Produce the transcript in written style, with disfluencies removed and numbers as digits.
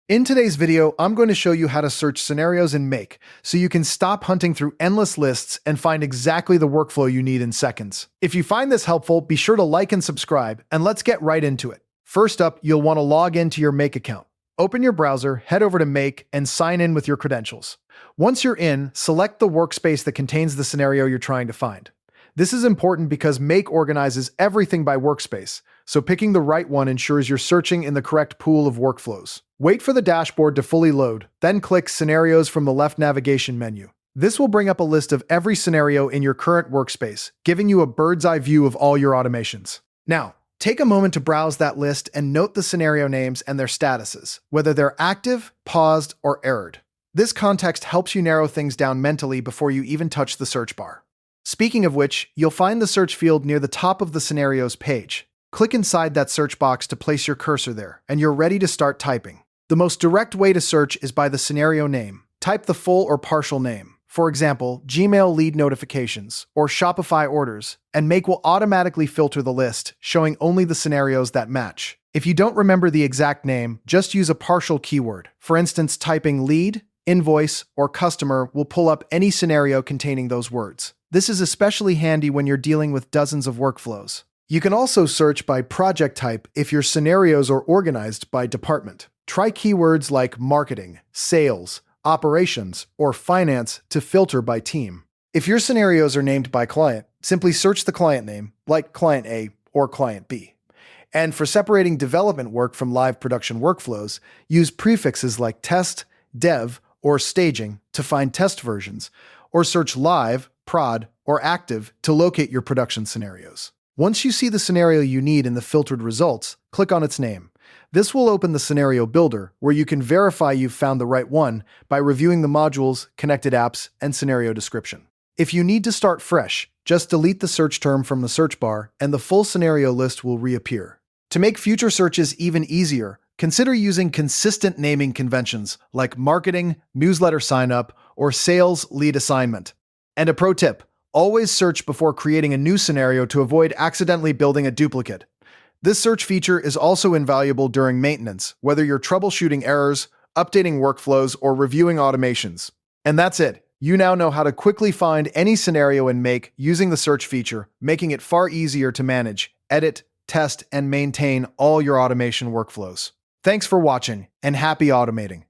In today's video, I'm going to show you how to search scenarios in Make so you can stop hunting through endless lists and find exactly the workflow you need in seconds. If you find this helpful, be sure to like and subscribe, and let's get right into it. First up, you'll want to log into your Make account. Open your browser, head over to Make, and sign in with your credentials. Once you're in, select the workspace that contains the scenario you're trying to find. This is important because Make organizes everything by workspace, so picking the right one ensures you're searching in the correct pool of workflows. Wait for the dashboard to fully load, then click Scenarios from the left navigation menu. This will bring up a list of every scenario in your current workspace, giving you a bird's-eye view of all your automations. Now, take a moment to browse that list and note the scenario names and their statuses, whether they're active, paused, or errored. This context helps you narrow things down mentally before you even touch the search bar. Speaking of which, you'll find the search field near the top of the scenarios page. Click inside that search box to place your cursor there, and you're ready to start typing. The most direct way to search is by the scenario name. Type the full or partial name. For example, Gmail lead notifications or Shopify orders, and Make will automatically filter the list, showing only the scenarios that match. If you don't remember the exact name, just use a partial keyword. For instance, typing lead, invoice, or customer will pull up any scenario containing those words. This is especially handy when you're dealing with dozens of workflows. You can also search by project type if your scenarios are organized by department. Try keywords like marketing, sales, operations, or finance to filter by team. If your scenarios are named by client, simply search the client name, like Client A or Client B. And for separating development work from live production workflows, use prefixes like test, dev, or staging to find test versions, or search live, prod, or active to locate your production scenarios. Once you see the scenario you need in the filtered results, click on its name. This will open the Scenario Builder, where you can verify you've found the right one by reviewing the modules, connected apps, and scenario description. If you need to start fresh, just delete the search term from the search bar, and the full scenario list will reappear. To make future searches even easier, consider using consistent naming conventions like marketing, newsletter sign-up, or sales lead assignment. And a pro tip, always search before creating a new scenario to avoid accidentally building a duplicate. This search feature is also invaluable during maintenance, whether you're troubleshooting errors, updating workflows, or reviewing automations. And that's it. You now know how to quickly find any scenario in Make using the search feature, making it far easier to manage, edit, test, and maintain all your automation workflows. Thanks for watching, and happy automating.